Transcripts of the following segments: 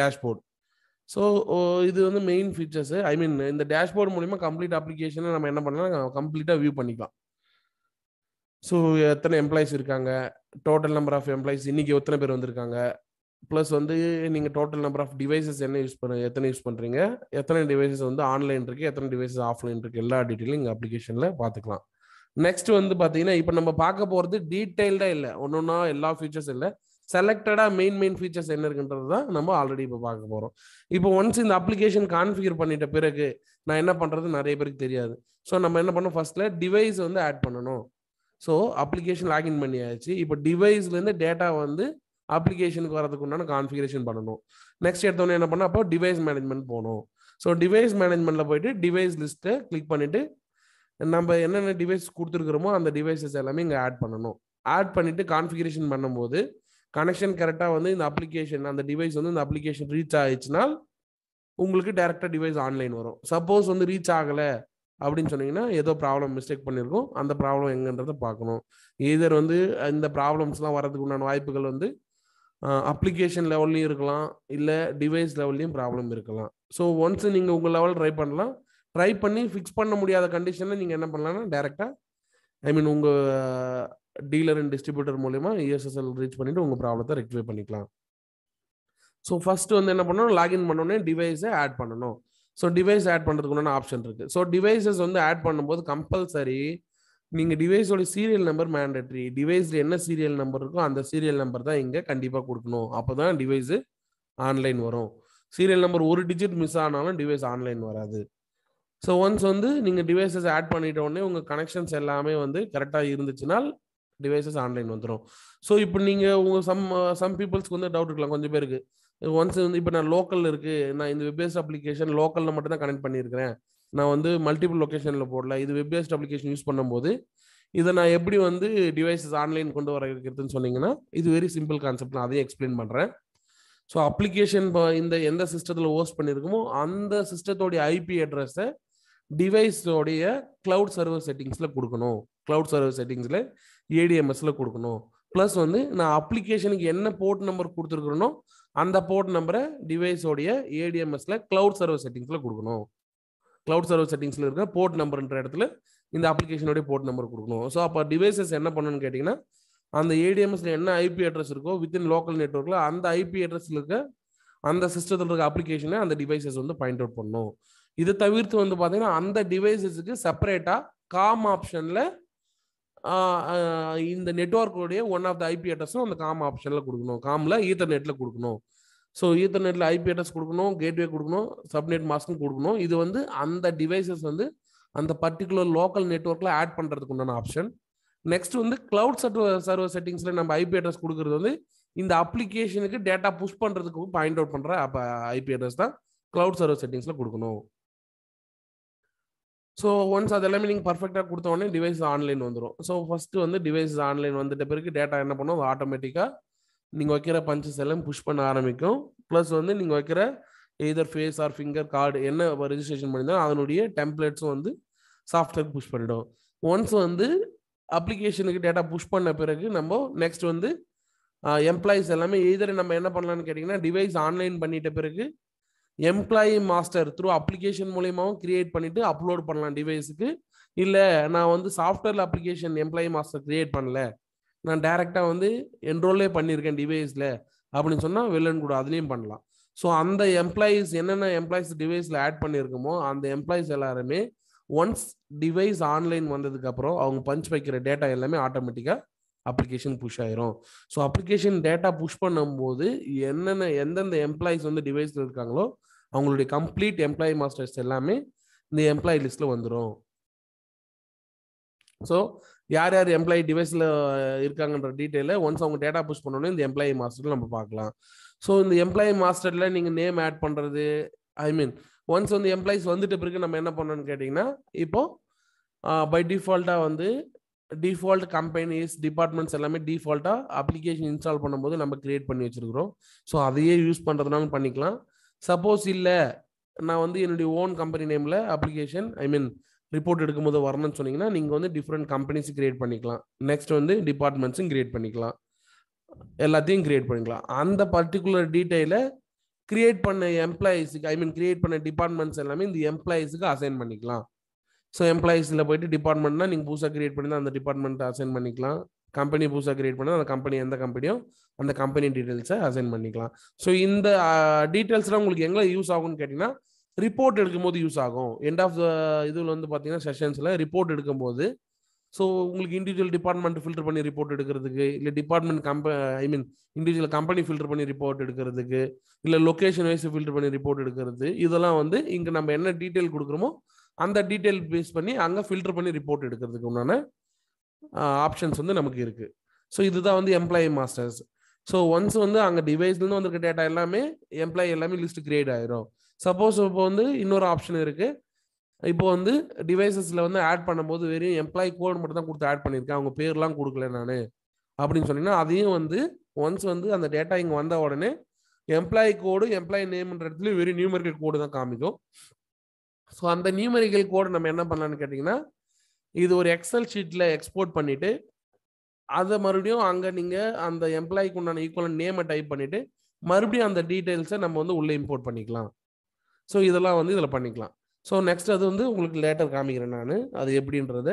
Dashboard. So இது வந்து main features. ஐ மீன் இந்த டேஷ்போர்ட் மூலிமா கம்ப்ளீட் அப்ளிகேஷனை நம்ம என்ன பண்ணலாம், கம்ப்ளீட்டாக வியூ பண்ணிக்கலாம். ஸோ எத்தனை எம்ப்ளாயிஸ் இருக்காங்க, டோட்டல் நம்பர் ஆஃப் எம்ப்ளாயிஸ், இன்னைக்கு எத்தனை பேர் வந்திருக்காங்க, ப்ளஸ் வந்து நீங்கள் டோட்டல் நம்பர் ஆஃப் டிவைசஸ் எத்தனை யூஸ் பண்ணுறீங்க, எத்தனை டிவைசஸ் வந்து ஆன்லைன் இருக்குது, எத்தனை டிவைசஸ் ஆஃப்லைன் இருக்குது, எல்லா டீட்டெயிலும் இங்கே அப்ளிகேஷனில் பார்த்துக்கலாம். நெக்ஸ்ட் வந்து பார்த்தீங்கன்னா இப்போ நம்ம பார்க்க போகிறது டீட்டெயில்டாக இல்லை, ஒன்றா எல்லா ஃபீச்சர்ஸ் இல்லை, செலக்டடாக மெயின் ஃபீச்சர்ஸ் என்ன இருக்குன்றது தான் நம்ம ஆல்ரெடி இப்போ பார்க்க போகிறோம். இப்போ ஒன்ஸ் இந்த அப்ளிகேஷன் கான்ஃபிகர் பண்ணிட்ட பிறகு நான் என்ன பண்ணுறது நிறைய பேருக்கு தெரியாது. ஸோ நம்ம என்ன பண்ணோம், ஃபர்ஸ்ட்ல டிவைஸ் வந்து ஆட் பண்ணணும். ஸோ அப்ளிகேஷன் லாகின் பண்ணியாச்சு. இப்போ டிவைஸ்லேருந்து டேட்டா வந்து அப்ளிகேஷனுக்கு வரதுக்கு உண்டான கான்ஃபிகரேஷன் பண்ணணும். நெக்ஸ்ட் எடுத்தோன்னே என்ன பண்ணோம், அப்போ டிவைஸ் மேனேஜ்மெண்ட் போகணும். ஸோ டிவைஸ் மேனேஜ்மெண்ட்டில் போயிட்டு டிவைஸ் லிஸ்ட்டை கிளிக் பண்ணிவிட்டு நம்ம என்னென்ன டிவைஸ் கொடுத்துருக்குறோமோ அந்த டிவைசஸ் எல்லாமே இங்கே ஆட் பண்ணணும். ஆட் பண்ணிவிட்டு கான்ஃபிகரேஷன் பண்ணும்போது கனெக்ஷன் கரெக்டாக வந்து இந்த அப்ளிகேஷன் அந்த டிவைஸ் வந்து இந்த அப்ளிகேஷன் ரீச் ஆயிடுச்சுன்னா உங்களுக்கு டேரெக்டாக டிவைஸ் ஆன்லைன் வரும். சப்போஸ் வந்து ரீச் ஆகலை அப்படின்னு சொன்னீங்கன்னா ஏதோ ப்ராப்ளம் மிஸ்டேக் பண்ணியிருக்கோம், அந்த ப்ராப்ளம் எங்கன்றதை பார்க்கணும். ஈதர் வந்து இந்த ப்ராப்ளம்ஸ்லாம் வரதுக்கு உண்டான வாய்ப்புகள் வந்து அப்ளிகேஷன் லெவல்லையும் இருக்கலாம், இல்லை டிவைஸ் லெவல்லையும் ப்ராப்ளம் இருக்கலாம். ஸோ ஒன்ஸ் நீங்கள் உங்கள் லெவல் ட்ரை பண்ணலாம். ட்ரை பண்ணி ஃபிக்ஸ் பண்ண முடியாத கண்டிஷனில் நீங்கள் என்ன பண்ணலாம்னா டேரெக்டாக ஐ மீன் உங்கள் டீலர் அண்ட் டிஸ்ட்ரிபியூட்டர் மூலமா ESSL ரீச் பண்ணிவிட்டு உங்கள் ப்ராப்ளத்தை ரெக்டிஃபை பண்ணிக்கலாம். ஸோ ஃபஸ்ட்டு வந்து என்ன பண்ணணும், லாகின் பண்ணோன்னே டிவைஸை ஆட் பண்ணணும். ஸோ டிவைஸ் ஆட் பண்ணுறதுக்கு உண்டான ஆப்ஷன் இருக்குது. ஸோ டிவைசஸ் வந்து ஆட் பண்ணும்போது கம்பல்சரி நீங்கள் டிவைஸோட சீரியல் நம்பர் மேண்டட்ரி. டிவைஸில் என்ன சீரியல் நம்பர் இருக்கோ அந்த சீரியல் நம்பர் தான் இங்கே கண்டிப்பாக கொடுக்கணும். அப்போ தான் டிவைஸு ஆன்லைன் வரும். சீரியல் நம்பர் ஒரு டிஜிட் மிஸ் ஆனாலும் டிவைஸ் ஆன்லைன் வராது. ஸோ ஒன்ஸ் வந்து நீங்கள் டிவைசஸ் ஆட் பண்ணிட்ட உடனே உங்கள் கனெக்ஷன்ஸ் எல்லாமே வந்து கரெக்டாக இருந்துச்சுன்னா டிவைசஸ் ஆன்லைன் வந்துடும். ஸோ இப்போ நீங்கள் உங்கள் சம் பீப்புள்ஸ்க்கு வந்து டவுட் இருக்கலாம் கொஞ்சம் பேருக்கு. ஒன்ஸ் வந்து இப்போ நான் லோக்கல் இருக்குது, நான் இந்த வெப் பேஸ்ட் அப்ளிகேஷன் லோக்கலில் மட்டும் தான் கனெக்ட் பண்ணியிருக்கிறேன், நான் வந்து மல்டிபிள் லொக்கேஷனில் போடல, இது வெப் பேஸ்ட் அப்ளிகேஷன் யூஸ் பண்ணும்போது இதை நான் எப்படி வந்து டிவைசஸ் ஆன்லைன் கொண்டு வர இருக்கிறதுன்னு சொன்னீங்கன்னா இது வெரி சிம்பிள் கான்செப்ட், நான் அதையும் எக்ஸ்பிளைன் பண்ணுறேன். ஸோ அப்ளிகேஷன் இந்த எந்த சிஸ்டத்தில் ஹோஸ்ட் பண்ணியிருக்கோமோ அந்த சிஸ்டத்தோடைய ஐபி அட்ரஸை டிவைஸோடைய கிளவுட் சர்வர் செட்டிங்ஸில் கொடுக்கணும். கிளவுட் சர்வர் செட்டிங்ஸில் ADMSல கொடுக்கணும். ப்ளஸ் வந்து நான் அப்ளிகேஷனுக்கு என்ன போர்ட் நம்பர் கொடுத்துருக்குறேனோ அந்த போர்ட் நம்பரை டிவைஸோடைய ADMSல கிளவுட் சர்வர் செட்டிங்ஸில் கொடுக்கணும். கிளவுட் சர்வர் செட்டிங்ஸில் இருக்க போர்ட் நம்பர்ன்ற இடத்துல இந்த அப்ளிகேஷனுடைய போர்ட் நம்பர் கொடுக்கணும். ஸோ அப்போ டிவைசஸ் என்ன பண்ணணும்னு கேட்டிங்கன்னா அந்த ADMSல என்ன ஐபி அட்ரஸ் இருக்கோ வித்தின் லோக்கல் நெட்வொர்க்கில் அந்த ஐபி அட்ரஸில் இருக்க அந்த சிஸ்டத்தில் இருக்க அப்ளிகேஷனை அந்த டிவைசஸ் வந்து பாயிண்ட் அவுட் பண்ணணும். இது தவிர்த்து வந்து பார்த்தீங்கன்னா அந்த டிவைசஸுக்கு செப்பரேட்டாக காம் ஆப்ஷனில் இந்த நெட்வொர்க்குடைய ஒன் ஆஃப் த ஐபி அட்ரஸும் அந்த காம் ஆப்ஷனில் கொடுக்கணும். காமில் ஈத்தர்நெட்டில் கொடுக்கணும். ஸோ ஈத்தர்நெட்டில் ஐபி அட்ரஸ் கொடுக்கணும், கேட்வே கொடுக்கணும், சப்நெட் மாஸ்க்கும் கொடுக்கணும். இது வந்து அந்த டிவைசஸ் வந்து அந்த பர்டிகுலர் லோக்கல் நெட்வொர்க்கில் ஆட் பண்ணுறதுக்கு உண்டான ஆப்ஷன். நெக்ஸ்ட் வந்து கிளவுட் சர்வர் செட்டிங்ஸில் நம்ம ஐபி அட்ரஸ் கொடுக்குறது வந்து இந்த அப்ளிகேஷனுக்கு டேட்டா புஷ் பண்ணுறதுக்கு பாயிண்ட் அவுட் பண்ணுற ஐபி அட்ரஸ் தான் கிளவுட் சர்வர் செட்டிங்ஸில் கொடுக்கணும். ஸோ ஒன்ஸ் அது எல்லாமே நீங்கள் பர்ஃபெக்டாக கொடுத்த உடனே டிவைஸ் ஆன்லைன் வந்துடும். ஸோ ஃபஸ்ட்டு வந்து டிவைஸ் ஆன்லைன் வந்துட்ட பிறகு டேட்டா என்ன பண்ணும், ஆட்டோமேட்டிக்காக நீங்கள் வைக்கிற பஞ்சஸ் எல்லாம் புஷ் பண்ண ஆரம்பிக்கும். ப்ளஸ் வந்து நீங்கள் வைக்கிற either face or finger card என்ன ரெஜிஸ்ட்ரேஷன் பண்ணியிருந்தாலும் அதனுடைய டெம்ப்ளேட்ஸும் வந்து சாஃப்ட்வேர் புஷ் பண்ணிடும். ஒன்ஸ் வந்து அப்ளிகேஷனுக்கு டேட்டா புஷ் பண்ண பிறகு நம்ம நெக்ஸ்ட் வந்து எம்ப்ளாயிஸ் எல்லாமே எய்தர் நம்ம என்ன பண்ணலான்னு கேட்டிங்கன்னா டிவைஸ் ஆன்லைன் பண்ணிட்ட பிறகு எம்ப்ளாயி மாஸ்டர் த்ரூ அப்ளிகேஷன் மூலியமாகவும் கிரியேட் பண்ணிட்டு அப்லோட் பண்ணலாம் டிவைஸுக்கு. இல்லை நான் வந்து சாஃப்ட்வேரில் அப்ளிகேஷன் எம்ப்ளாயி மாஸ்டர் கிரியேட் பண்ணல, நான் டைரெக்டாக வந்து என்ரோலே பண்ணியிருக்கேன் டிவைஸில் அப்படின்னு சொன்னால் வெள்ளன் கூட அதுலேயும் பண்ணலாம். ஸோ அந்த எம்ப்ளாயிஸ் என்னென்ன எம்ப்ளாயிஸ் டிவைஸில் ஆட் பண்ணியிருக்கோமோ அந்த எம்ப்ளாயிஸ் எல்லாருமே ஒன்ஸ் டிவைஸ் ஆன்லைன் வந்ததுக்கப்புறம் அவங்க பஞ்ச் வைக்கிற டேட்டா எல்லாமே ஆட்டோமேட்டிக்காக அப்ளிகேஷன் புஷ் ஆயிரும். ஸோ அப்ளிகேஷன் டேட்டா புஷ் பண்ணும்போது எந்தெந்த எம்ப்ளாயிஸ் வந்து டிவைஸில் இருக்காங்களோ அவங்களுடைய கம்ப்ளீட் எம்ப்ளாயி மாஸ்டர்ஸ் எல்லாமே இந்த எம்ப்ளாயி லிஸ்ட்டில் வந்துடும். ஸோ யார் யார் எம்ப்ளாயி டிவைஸில் இருக்காங்கன்ற டீட்டெயிலை ஒன்ஸ் அவங்க டேட்டா புஷ் பண்ணோன்னே இந்த எம்ப்ளாயி மாஸ்டரில் நம்ம பார்க்கலாம். ஸோ இந்த எம்ப்ளாயி மாஸ்டரில் நீங்கள் நேம் ஆட் பண்ணுறது, ஐ மீன் ஒன்ஸ் வந்து எம்ப்ளாயிஸ் வந்துட்ட பிறகு நம்ம என்ன பண்ணணும்னு கேட்டிங்கன்னா இப்போது பை டிஃபால்ட்டாக வந்து டிஃபால்ட் கம்பெனிஸ் டிபார்ட்மெண்ட்ஸ் எல்லாமே டிஃபால்ட்டாக அப்ளிகேஷன் இன்ஸ்டால் பண்ணும்போது நம்ம கிரியேட் பண்ணி வச்சுருக்கிறோம். ஸோ அதையே யூஸ் பண்ணுறதுனாலும் பண்ணிக்கலாம். சப்போஸ் இல்லை நான் வந்து என்னுடைய ஓன் கம்பெனி நேமில் அப்ளிகேஷன் ஐ மீன் ரிப்போர்ட் எடுக்கும்போது வரணும்னு சொன்னீங்கன்னா நீங்கள் வந்து டிஃப்ரெண்ட் கம்பெனிஸ் கிரியேட் பண்ணிக்கலாம். நெக்ஸ்ட் வந்து டிபார்ட்மெண்ட்ஸும் கிரியேட் பண்ணிக்கலாம், எல்லாத்தையும் கிரியேட் பண்ணிக்கலாம். அந்த பர்டிகுலர் டீட்டெயிலை கிரியேட் பண்ண எம்ப்ளாயிஸுக்கு கிரியேட் பண்ண டிபார்ட்மெண்ட்ஸ் எல்லாமே இந்த எம்ப்ளாயிஸுக்கு அசைன் பண்ணிக்கலாம். ஸோ எம்ப்ளாயிஸில் போயிட்டு டிபார்ட்மெண்ட்னா நீங்கள் புதுசாக கிரியேட் பண்ணி அந்த டிபார்ட்மெண்ட்டை அசைன் பண்ணிக்கலாம். கம்பெனி புதுசாக கிரியேட் பண்ணால் அந்த கம்பெனி எந்த கம்பெனியோ அந்த கம்பெனி டீட்டெயில்ஸை அசைன் பண்ணிக்கலாம். ஸோ இந்த டீட்டெயில்ஸ்லாம் உங்களுக்கு எங்கே யூஸ் ஆகும்னு கேட்டிங்கன்னா ரிப்போர்ட் எடுக்கும்போது யூஸ் ஆகும். எண்ட் ஆஃப் த இதில் வந்து பார்த்தீங்கன்னா செஷன்ஸில் ரிப்போர்ட் எடுக்கும்போது ஸோ உங்களுக்கு இண்டிவிஜுவல் டிபார்ட்மெண்ட் ஃபில்டர் பண்ணி ரிப்போர்ட் எடுக்கிறதுக்கு, இல்லை டிபார்ட்மெண்ட் இண்டிவிஜுவல் கம்பெனி ஃபில்டர் பண்ணி ரிப்போர்ட் எடுக்கிறதுக்கு, இல்லை லொக்கேஷன் வைஸ் ஃபில்டர் பண்ணி ரிப்போர்ட் எடுக்கிறது, இதெல்லாம் வந்து இங்கே நம்ம என்ன டீட்டெயில் கொடுக்குறோமோ அந்த டீட்டெயில் பேஸ் பண்ணி அங்கே ஃபில்டர் பண்ணி ரிப்போர்ட் எடுக்கிறதுக்கு உண்டான ஆப்ஷன்ஸ் வந்து நமக்கு இருக்கு. ஸோ இதுதான் வந்து எம்ப்ளாயி மாஸ்டர்ஸ். ஸோ ஒன்ஸ் வந்து அங்கே டிவைஸ்லேருந்து வந்திருக்க டேட்டா எல்லாமே எம்ப்ளாயி எல்லாமே லிஸ்ட் கிரியேட் ஆயிரும். சப்போஸ் இப்போ வந்து இன்னொரு ஆப்ஷன் இருக்கு. இப்போ வந்து டிவைசஸ்ல வந்து ஆட் பண்ணும்போது வெறும் எம்ப்ளாயி கோட் மட்டும் தான் கொடுத்து ஆட் பண்ணியிருக்கேன், அவங்க பேர்லாம் கொடுக்கல நான் அப்படின்னு சொன்னீங்கன்னா அதையும் வந்து ஒன்ஸ் வந்து அந்த டேட்டா இங்கே வந்த உடனே எம்ப்ளாயி கோடு எம்ப்ளாயி நேம்ன்ற இடத்துல வெறும் நியூமெரிக்கல் கோடு தான் காமிக்கும். ஸோ அந்த நியூமெரிக்கல் கோடு நம்ம என்ன பண்ணலான்னு கேட்டிங்கன்னா இது ஒரு எக்ஸல் ஷீட்டில் எக்ஸ்போர்ட் பண்ணிவிட்டு அதை மறுபடியும் அங்கே நீங்கள் அந்த எம்ப்ளாய்க்கு உண்டான ஈக்குவல் நேமை டைப் பண்ணிவிட்டு மறுபடியும் அந்த டீட்டெயில்ஸை நம்ம வந்து உள்ளே இம்போர்ட் பண்ணிக்கலாம். ஸோ இதெல்லாம் வந்து இதில் பண்ணிக்கலாம். ஸோ நெக்ஸ்ட் அது வந்து உங்களுக்கு லேட்டர் காமிக்கிறேன் நான் அது எப்படின்றது.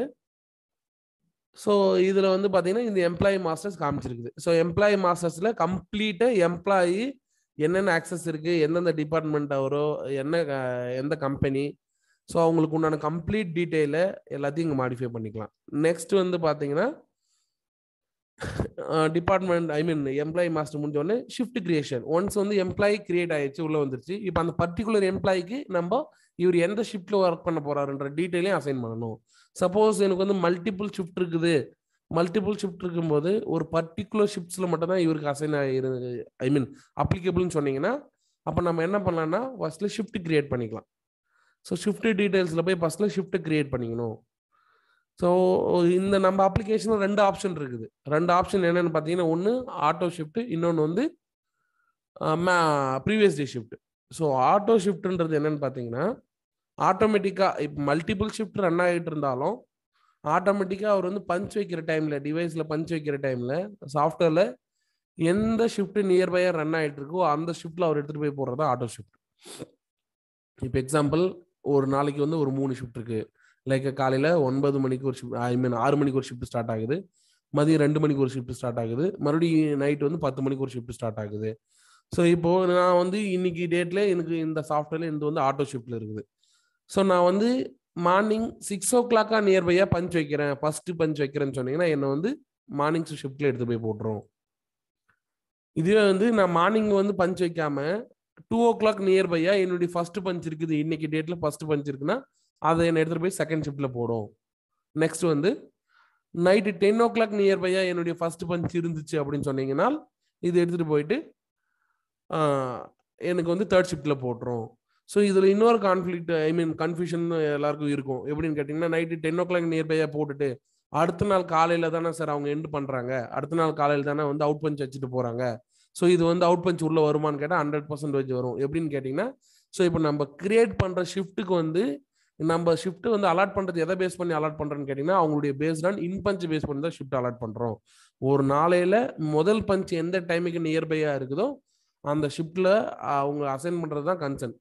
ஸோ இதில் வந்து பார்த்தீங்கன்னா இந்த எம்ப்ளாயி மாஸ்டர்ஸ் காமிச்சிருக்குது. ஸோ எம்ப்ளாயி மாஸ்டர்ஸில் கம்ப்ளீட்டாக எம்ப்ளாயி என்னென்ன ஆக்சஸ் இருக்குது, எந்தெந்த டிபார்ட்மெண்ட் அவரோ, எந்த கம்பெனி, ஸோ அவங்களுக்கு உண்டான கம்ப்ளீட் டீட்டெயிலை எல்லாத்தையும் இங்கே மாடிஃபை பண்ணிக்கலாம். நெக்ஸ்ட் வந்து பார்த்தீங்கன்னா டிபார்ட்மெண்ட் எம்ப்ளாயி மாஸ்டர் முடிஞ்சோடனே ஷிஃப்ட் கிரியேஷன். ஒன்ஸ் வந்து எம்ப்ளாயி கிரியேட் ஆயிடுச்சு, உள்ள வந்துருச்சு. இப்போ அந்த பர்டிகுலர் எம்ப்ளாய்க்கு நம்ம இவர் எந்த ஷிஃப்ட்ல ஒர்க் பண்ண போறாருன்ற டீட்டெயிலையும் அசைன் பண்ணணும். சப்போஸ் எனக்கு வந்து மல்டிபிள் ஷிஃப்ட் இருக்குது, மல்டிபிள் ஷிஃப்ட் இருக்கும்போது ஒரு பர்டிகுலர் ஷிஃப்ட்ஸ்ல மட்டும் தான் இவருக்கு அசைன் ஆயிருக்கு அப்ளிகபிள்னு சொன்னீங்கன்னா அப்போ நம்ம என்ன பண்ணலாம்னா ஃபர்ஸ்ட்ல ஷிஃப்ட் கிரியேட் பண்ணிக்கலாம். ஸோ ஷிஃப்ட் டீட்டெயில்ஸில் போய் ஃபர்ஸ்ட்ல ஷிஃப்ட் கிரியேட் பண்ணிக்கணும். ஸோ இந்த நம்ம அப்ளிகேஷனில் 2 ஆப்ஷன் இருக்குது. 2 ஆப்ஷன் என்னென்னு பார்த்தீங்கன்னா ஒன்று ஆட்டோ ஷிஃப்ட், இன்னொன்று வந்து previous day shift. So auto ஷிஃப்ட்ன்றது என்னென்னு பார்த்தீங்கன்னா ஆட்டோமேட்டிக்காக இப்போ மல்டிபிள் ஷிஃப்ட் ரன் ஆகிட்டு இருந்தாலும் ஆட்டோமேட்டிக்காக அவர் வந்து பஞ்ச் வைக்கிற டைமில், டிவைஸில் பஞ்ச் வைக்கிற டைமில் சாஃப்ட்வேரில் எந்த ஷிஃப்ட் நியர்பையாக ரன் ஆகிட்டு இருக்கோ அந்த ஷிஃப்ட்டில் அவர் எடுத்துகிட்டு போய் போடுறது ஆட்டோ ஷிஃப்ட். இப்போ எக்ஸாம்பிள் ஒரு நாளைக்கு வந்து ஒரு 3 ஷிஃப்ட் இருக்குது. லைக் காலையில் 9 மணிக்கு ஒரு ஷிஃப்ட், 6 மணிக்கு ஒரு ஷிஃப்ட் ஸ்டார்ட் ஆகுது, மதியம் 2 மணிக்கு ஒரு ஷிஃப்ட் ஸ்டார்ட் ஆகுது, மறுபடியும் நைட் வந்து 10 மணிக்கு ஒரு ஷிஃப்ட் ஸ்டார்ட் ஆகுது. ஸோ இப்போது நான் வந்து இன்னைக்கு டேட்டில் எனக்கு இந்த சாஃப்ட்வேரில் இது வந்து ஆட்டோ ஷிஃப்ட்டில் இருக்குது. ஸோ நான் வந்து மார்னிங் 6 o'clock நியர்பையாக பஞ்ச் வைக்கிறேன், ஃபஸ்ட்டு பஞ்ச் வைக்கிறேன்னு சொன்னீங்கன்னா என்னை வந்து மார்னிங் ஷிஃப்ட்டில் எடுத்து போய் போட்டுரும். இதுவே வந்து நான் மார்னிங் வந்து பஞ்ச் வைக்காம 2 o'clock நியர்பையாக என்னுடைய ஃபர்ஸ்ட் பஞ்ச் இருக்குது, இன்னைக்கு டேட்டில் ஃபர்ஸ்ட் பஞ்ச் இருக்குன்னா அதை என்னை எடுத்துகிட்டு போய் செகண்ட் ஷிஃப்ட்டில் போடும். நெக்ஸ்ட் வந்து நைட்டு 10 o'clock நியர்பையாக என்னுடைய ஃபர்ஸ்ட் பஞ்ச் இருந்துச்சு அப்படின்னு சொன்னீங்கன்னா இது எடுத்துகிட்டு போயிட்டு எனக்கு வந்து தேர்ட் ஷிஃப்ட்டில் போட்டுரும். ஸோ இதில் இன்னொரு கன்ஃபியூஷன் எல்லாருக்கும் இருக்கும். எப்படின்னு கேட்டிங்கன்னா நைட்டு 10 o'clock நியர்பையாக போட்டுட்டு அடுத்த நாள் காலையில் தானே சார் அவங்க எண்ட் பண்ணுறாங்க, அடுத்த நாள் காலையில் தானே வந்து அவுட் பஞ்ச் வச்சுட்டு போகிறாங்க. ஸோ இது வந்து அவுட் பஞ்ச் உள்ளே வருமானு கேட்டால் 100% வரும். எப்படின்னு கேட்டிங்கன்னா ஸோ இப்போ நம்ம கிரியேட் பண்ணுற ஷிஃப்ட்டுக்கு வந்து நம்ம ஷிஃப்ட் வந்து அலாட் பண்ணுறது எதை பேஸ் பண்ணி அலாட் பண்ணுறோன்னு கேட்டிங்கன்னா அவங்களுடைய based on in punch base பண்ணி தான் ஷிஃப்ட் அலாட் பண்ணுறோம். ஒரு நாளையில் முதல் பஞ்ச் எந்த டைமுக்கு நியர்பையாக இருக்குதோ அந்த ஷிஃப்ட்டில் அவங்க அசைன் பண்ணுறது தான் கன்சர்ன்.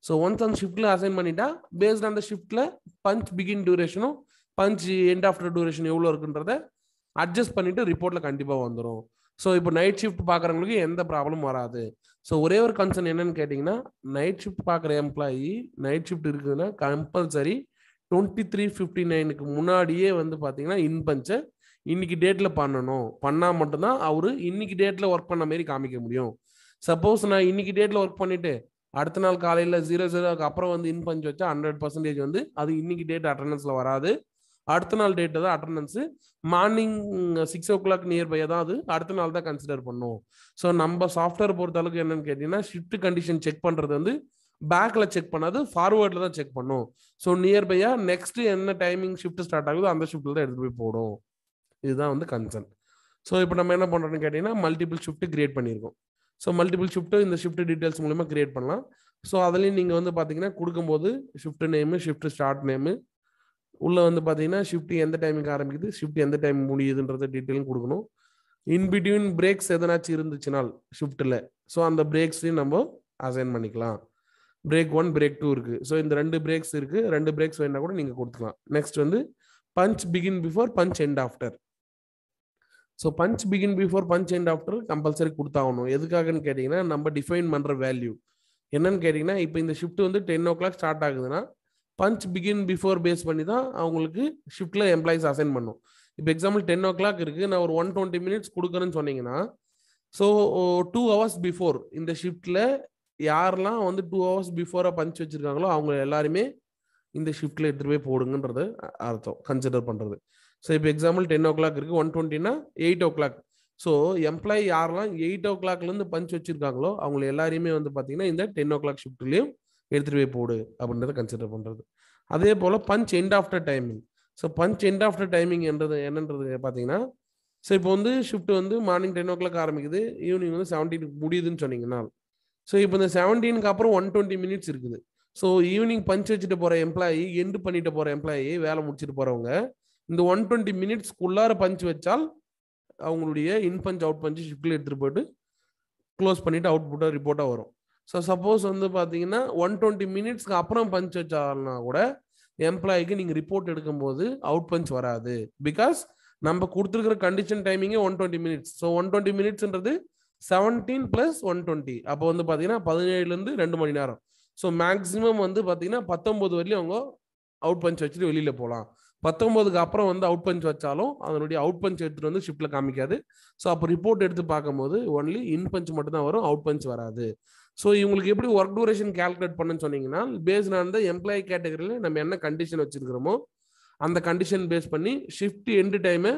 ஸோ ஒன்ஸ் அந்த ஷிஃப்ட்டில் அசைன் பண்ணிட்டா பேஸ்ட் அந்த ஷிஃப்ட்டில் பஞ்ச் பிகின் டியூரேஷனும் பஞ்ச் எண்ட் ஆஃப்டர் டியூரேஷன் எவ்வளோ இருக்குன்றத அட்ஜஸ்ட் பண்ணிவிட்டு ரிப்போர்ட்டில் கண்டிப்பாக வந்துடும். ஸோ இப்போ நைட் ஷிஃப்ட் பார்க்குறவங்களுக்கு எந்த ப்ராப்ளமும் வராது. ஸோ ஒரே ஒரு கன்சர்ன் என்னன்னு கேட்டிங்கன்னா நைட் ஷிஃப்ட் பார்க்குற எம்ப்ளாயி நைட் ஷிஃப்ட் இருக்குதுன்னா கம்பல்சரி 23:59 முன்னாடியே வந்து பார்த்தீங்கன்னா இன் பஞ்சை இன்னைக்கு டேட்டில் பண்ணணும். பண்ணால் மட்டும்தான் அவர் இன்னைக்கு டேட்டில் ஒர்க் பண்ண மாரி காமிக்க முடியும். சப்போஸ் நான் இன்னைக்கு டேட்டில் ஒர்க் பண்ணிவிட்டு அடுத்த நாள் காலையில் 00 அப்புறம் வந்து இன் பஞ்ச் வச்சா 100% வந்து அது இன்னைக்கு டேட் அட்டண்டன்ஸில் வராது. அடுத்த நாள் டேட்டு தான் அட்டண்டன்ஸு. மார்னிங் 6 o'clock நியர்பையாக தான் அது அடுத்த நாள் தான் கன்சிடர் பண்ணும். ஸோ நம்ம சாஃப்ட்வேர் பொறுத்த அளவுக்கு என்னன்னு கேட்டிங்கன்னா ஷிஃப்ட் கண்டிஷன் செக் பண்ணுறது வந்து பேக்கில் செக் பண்ணாது, ஃபார்வேர்டில் தான் செக் பண்ணும். ஸோ நியர்பையாக நெக்ஸ்ட் என்ன டைமிங் ஷிஃப்ட் ஸ்டார்ட் ஆகுதோ அந்த ஷிஃப்ட்டில் தான் எடுத்துகிட்டு போய் போடும். இதுதான் வந்து கன்சர்ன். ஸோ இப்போ நம்ம என்ன பண்ணுறோன்னு கேட்டிங்கன்னா மல்டிபிள் ஷிஃப்ட் கிரியேட் பண்ணியிருக்கோம். ஸோ மல்டிபிள் ஷிஃப்ட்டு இந்த ஷிஃப்ட் டீட்டெயில்ஸ் மூலமாக கிரியேட் பண்ணலாம். ஸோ அதுலேயும் நீங்கள் வந்து பார்த்தீங்கன்னா கொடுக்கும்போது shift name, shift start name, உள்ளே வந்து பார்த்தீங்கன்னா ஷிஃப்ட் எந்த டைமுக்கு ஆரம்பிக்குது, ஷிஃப்ட் எந்த டைம் முடியுதுன்றத டீட்டெயிலும் கொடுக்கணும். இன்பிட்வீன் பிரேக்ஸ் எதனாச்சும் இருந்துச்சுனால் ஷிஃப்ட்டில் ஸோ அந்த பிரேக்ஸையும் நம்ம அசைன் பண்ணிக்கலாம். பிரேக் 1 பிரேக் 2 இருக்கு. ஸோ இந்த 2 பிரேக்ஸ் இருக்கு. 2 பிரேக்ஸ் வேணா கூட நீங்க கொடுத்துக்கலாம். நெக்ஸ்ட் வந்து punch begin before punch end after. So punch begin before punch end after compulsory கொடுத்தாகணும். எதுக்காகன்னு கேட்டிங்கன்னா நம்ம டிஃபைன் பண்ணுற வேல்யூ என்னன்னு கேட்டிங்கன்னா, இப்போ இந்த ஷிஃப்ட் வந்து 10 o'clock ஸ்டார்ட் ஆகுதுன்னா பஞ்ச் பிகின் பிஃபோர் பேஸ் பண்ணி தான் அவங்களுக்கு ஷிஃப்ட்டில் எம்ப்ளாயிஸ் அசைன் பண்ணும். இப்போ எக்ஸாம்பிள் 10 o'clock இருக்குது, நான் ஒரு 120 minutes கொடுக்குறேன்னு சொன்னீங்கன்னா, ஸோ 2 hours பிஃபோர் இந்த ஷிஃப்ட்டில் யாரெல்லாம் வந்து 2 hours பிஃபோராக பஞ்ச் வச்சுருக்காங்களோ அவங்க எல்லாருமே இந்த ஷிஃப்ட்டில் எடுத்துகிட்டு போய் போடுங்கன்றது அர்த்தம், கன்சிடர் பண்ணுறது. ஸோ இப்போ எக்ஸாம்பிள் 10 o'clock இருக்குது, 120னா 8 o'clock. ஸோ எம்ப்ளாயி யாரெல்லாம் 8 o'clockலேருந்து பஞ்ச் வச்சுருக்காங்களோ அவங்க எல்லாரையுமே வந்து பார்த்தீங்கன்னா இந்த 10 o'clock ஷிஃப்ட்லேயும் எடுத்துகிட்டு போய் போடு அப்படின்றத கன்சிடர் பண்ணுறது. அதே போல் punch end after timing. So punch end after timing என்றது என்னன்றது பார்த்தீங்கன்னா, ஸோ இப்போ வந்து ஷிஃப்ட் வந்து மார்னிங் 10 o'clock ஆரம்பிக்குது, ஈவினிங் வந்து 17 முடியுதுன்னு சொன்னீங்கன்னா, ஸோ இப்போ இந்த 17க்கு அப்புறம் 120 minutes இருக்குது. ஸோ ஈவினிங் பஞ்ச் வச்சுட்டு போகிற எம்ப்ளாயி, எண்டு பண்ணிட்டு போகிற எம்ப்ளாயி, வேலை முடிச்சுட்டு போகிறவங்க இந்த 120 minutesக்குள்ளார பஞ்ச் வச்சால் அவங்களுடைய இன் பஞ்ச் அவுட் பஞ்ச் ஷிஃப்ட்டில் எடுத்துகிட்டு போய்ட்டு க்ளோஸ் பண்ணிவிட்டு அவுட்புட்டாக ரிப்போர்ட்டாக வரும். ஸோ சப்போஸ் வந்து பார்த்தீங்கன்னா 120 minutesக்கு அப்புறம் பஞ்ச் வச்சால்னா கூட எம்ப்ளாய்க்கு நீங்கள் ரிப்போர்ட் எடுக்கும்போது அவுட் பஞ்ச் வராது. பிகாஸ் நம்ம கொடுத்துருக்கிற கண்டிஷன் டைமிங்கே 120 minutes. ஸோ 120 minutesன்றது 17 + 120, அப்போ வந்து பார்த்தீங்கன்னா 17லேருந்து 2 மணி நேரம். ஸோ மேக்ஸிமம் வந்து பார்த்தீங்கன்னா 19 வரையிலும் அவங்க அவுட் பஞ்ச் வச்சுட்டு வெளியில் போகலாம். 19க்கு அப்புறம் வந்து அவுட் பஞ்ச் வச்சாலும் அதனுடைய அவுட் பஞ்ச் எடுத்துகிட்டு வந்து ஷிஃப்ட்டில் காமிக்காது. ஸோ அப்போ ரிப்போர்ட் எடுத்து பார்க்கும்போது ஒன்லி இன் பஞ்ச் மட்டும் தான் வரும், அவுட் பஞ்ச் வராது. ஸோ இவங்களுக்கு எப்படி ஒர்க் டூரேஷன் கேல்குலேட் பண்ணுன்னு சொன்னீங்கன்னா, பேஸ்ட் ஆன் த எம்ப்ளாயி கேட்டகரியில் நம்ம என்ன கண்டிஷன் வச்சிருக்கிறோமோ அந்த கண்டிஷன் பேஸ் பண்ணி ஷிஃப்ட் எண்டு டைமை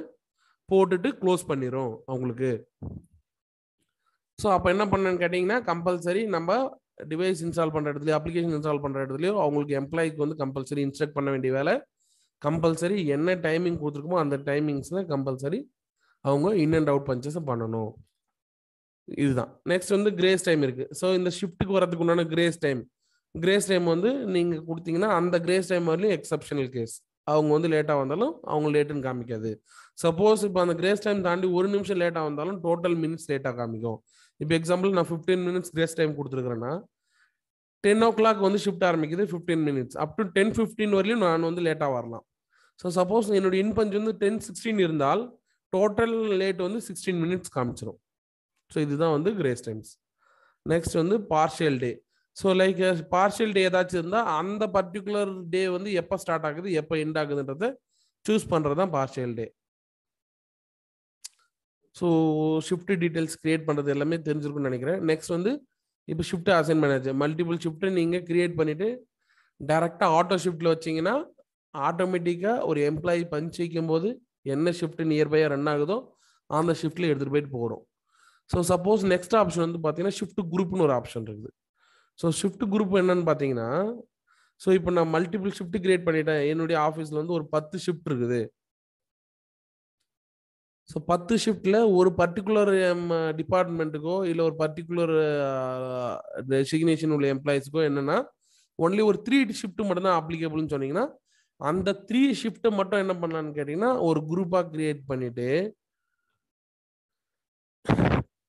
போட்டுட்டு க்ளோஸ் பண்ணிடும் அவங்களுக்கு. ஸோ அப்போ என்ன பண்ணணும்னு கேட்டிங்கன்னா, கம்பல்சரி நம்ம டிவைஸ் இன்ஸ்டால் பண்ணுற இடத்துலையோ அப்ளிகேஷன் இன்ஸ்டால் பண்ணுற இடத்துலையோ அவங்களுக்கு எம்ப்ளாய்க்கு வந்து கம்பல்சரி இன்ஸ்ட்ரக்ட் பண்ண வேண்டிய வேலை, கம்பல்சரி என்ன டைமிங் கொடுத்துருக்குமோ அந்த டைமிங்ஸில் கம்பல்சரி அவங்க இன் அண்ட் அவுட் பஞ்சஸை பண்ணணும். இதுதான். நெக்ஸ்ட் வந்து கிரேஸ் டைம் இருக்குது. ஸோ இந்த ஷிஃப்ட்டுக்கு வரதுக்கு உண்டான கிரேஸ் டைம் வந்து நீங்கள் கொடுத்தீங்கன்னா அந்த கிரேஸ் டைம் வரலையும் எக்ஸப்ஷனல் கேஸ், அவங்க வந்து லேட்டாக வந்தாலும் அவங்க லேட்டுன்னு காமிக்காது. சப்போஸ் இப்போ அந்த கிரேஸ் டைம் தாண்டி 1 நிமிஷம் லேட்டாக வந்தாலும் டோட்டல் மினிட்ஸ் லேட்டாக காமிக்கும். இப்போ எக்ஸாம்பிள் நான் 15 minutes கிரேஸ் டைம் கொடுத்துருக்குறேன்னா 10 o'clock வந்து ஷிஃப்ட் ஆரம்பிக்குது, 15 minutes அப் டு 10:15 வரையிலும் நான் வந்து லேட்டாக வரலாம். ஸோ சப்போஸ் என்னுடைய இன் பஞ்ச் வந்து 10:16 இருந்தால் டோட்டல் லேட் வந்து 16 minutes காமிச்சிடும். ஸோ இதுதான் வந்து கிரேஸ் டைம்ஸ். நெக்ஸ்ட் வந்து பார்ஷியல் டே. ஸோ லைக் பார்ஷியல் டே ஏதாச்சும் இருந்தால் அந்த பர்டிகுலர் டே வந்து எப்போ ஸ்டார்ட் ஆகுது எப்போ எண்ட் ஆகுதுன்றதை சூஸ் பண்ணுறது தான் பார்ஷியல் டே. ஸோ ஷிஃப்ட் டீட்டெயில்ஸ் கிரியேட் பண்ணுறது எல்லாமே தெரிஞ்சிருக்குன்னு நினைக்கிறேன். நெக்ஸ்ட் வந்து இப்போ ஷிஃப்ட் அசைன் மேனேஜர், மல்டிபிள் ஷிஃப்ட்டை நீங்கள் கிரியேட் பண்ணிவிட்டு டேரெக்டாக ஆட்டோ ஷிஃப்ட்டில் வச்சிங்கன்னா ஆட்டோமேட்டிக்காக ஒரு எம்ப்ளாயி பஞ்ச் வைக்கும் போது என்ன ஷிஃப்ட் நியர்பையாக ரன் ஆகுதோ அந்த ஷிஃப்ட்டில் எடுத்துகிட்டு போயிட்டு போகிறோம். ஸோ சப்போஸ் நெக்ஸ்ட் ஆப்ஷன் வந்து பார்த்தீங்கன்னா ஷிஃப்ட் குரூப்னு ஒரு ஆப்ஷன் இருக்குது. ஸோ ஷிஃப்ட் குரூப் என்னன்னு பார்த்தீங்கன்னா, ஸோ இப்போ நான் மல்டிபிள் ஷிஃப்ட் கிரியேட் பண்ணிட்டேன். என்னுடைய ஆஃபீஸில் வந்து ஒரு 10 ஷிஃப்ட் இருக்குது. ஸோ 10 ஷிஃப்ட்டில் ஒரு பர்டிகுலர் டிபார்ட்மெண்ட்டுக்கோ இல்லை ஒரு பர்டிகுலர் டெசிக்னேஷன் உள்ள எம்ப்ளாயிஸ்க்கோ என்னென்னா ஒன்லி ஒரு 3 ஷிஃப்ட் மட்டும் தான் அப்ளிகபிள்னு சொன்னீங்கன்னா அந்த 3 ஷிஃப்ட்டை மட்டும் என்ன பண்ணலான்னு கேட்டிங்கன்னா ஒரு குரூப்பாக கிரியேட் பண்ணிவிட்டு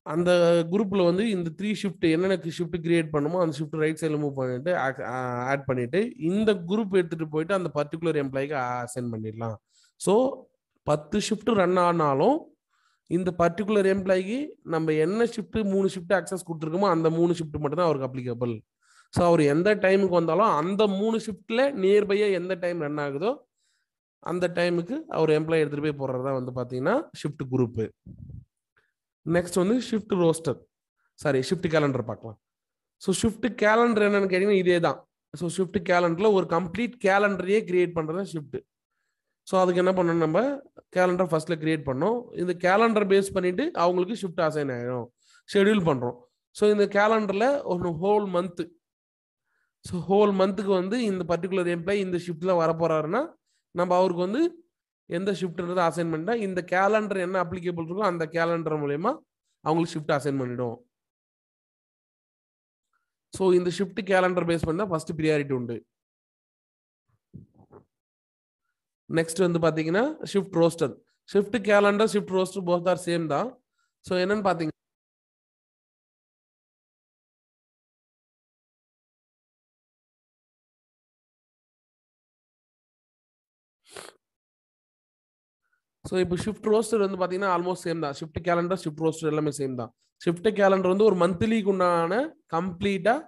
அந்த குரூப்பில் வந்து இந்த 3 ஷிஃப்ட் என்னென்ன ஷிஃப்ட் கிரியேட் பண்ணுமோ அந்த ஷிஃப்ட் ரைட் சைடில் மூவ் பண்ணிட்டு ஆட் பண்ணிவிட்டு இந்த குரூப் எடுத்துகிட்டு போயிட்டு அந்த பர்டிகுலர் எம்ப்ளாய்க்கு அசைன் பண்ணிடலாம். ஸோ 10 ஷிஃப்ட் ரன் ஆனாலும் இந்த பர்டிகுலர் எம்ப்ளாய்க்கு நம்ம என்ன ஷிஃப்ட் 3 ஷிஃப்ட் அக்சஸ் கொடுத்துருக்கோமோ அந்த 3 ஷிஃப்ட் மட்டும் தான் அவருக்கு அப்ளிகபிள். ஸோ அவர் எந்த டைமுக்கு வந்தாலும் அந்த 3 ஷிஃப்ட்டில் நியர்பையாக எந்த டைம் ரன் ஆகுதோ அந்த டைமுக்கு அவர் எம்ப்ளாய் எடுத்துகிட்டு போய் போடுறது தான் வந்து பார்த்தீங்கன்னா ஷிஃப்ட் குரூப்பு. நெக்ஸ்ட் வந்து ஷிஃப்ட் ரோஸ்டர், ஷிஃப்ட் கேலண்டர் பார்க்கலாம். ஸோ ஷிஃப்ட் கேலண்டர் என்னன்னு கேட்டிங்கன்னா இதே தான். ஸோ ஷிஃப்ட் கேலண்டரில் ஒரு கம்ப்ளீட் கேலண்டரையே கிரியேட் பண்ணுறது தான் ஷிஃப்ட். ஸோ அதுக்கு என்ன பண்ணணும், நம்ம கேலண்டர் ஃபர்ஸ்ட்டில் கிரியேட் பண்ணோம். இந்த கேலண்டர் பேஸ் பண்ணிவிட்டு அவங்களுக்கு ஷிஃப்ட் அசைன் ஆகிடும், ஷெடியூல் பண்ணுறோம். ஸோ இந்த கேலண்டரில் ஒரு ஹோல் மந்த்து, ஸோ ஹோல் மந்த்துக்கு வந்து இந்த பர்டிகுலர் எம்ப்ளாயி இந்த ஷிஃப்ட்டில் வரப்போகிறாருன்னா நம்ம அவருக்கு வந்து எந்த ஷிஃப்ட்ன்றது அசைன் பண்ணிட்டா இந்த கேலண்டர் என்ன அப்ளிகபிள் இருக்கோ அந்த கேலண்டர் மூலமா அவங்களுக்கு ஷிஃப்ட் அசைன் பண்ணிடும். ஸோ இந்த ஷிஃப்ட் கேலண்டர் பேஸ் பண்ணா ஃபர்ஸ்ட் ப்ரியாரிட்டி உண்டு. நெக்ஸ்ட் வந்து பார்த்தீங்கன்னா shift roster. Shift calendar shift roster both are same தான். ஸோ என்னன்னு பார்த்தீங்கன்னா ஸோ இப்போ ஷிஃப்ட் ரோஸ்டர் வந்து பார்த்தீங்கன்னா ஆல்மோஸ்ட் சேம் தான். ஷிஃப்ட் கேலண்டர், ஷிஃப்ட் ரோஸ்டர் எல்லாமே சேம் தான். ஷிஃப்ட் கேலண்டர் வந்து ஒரு மந்த்லிக்கு உண்டான கம்ப்ளீட்டாக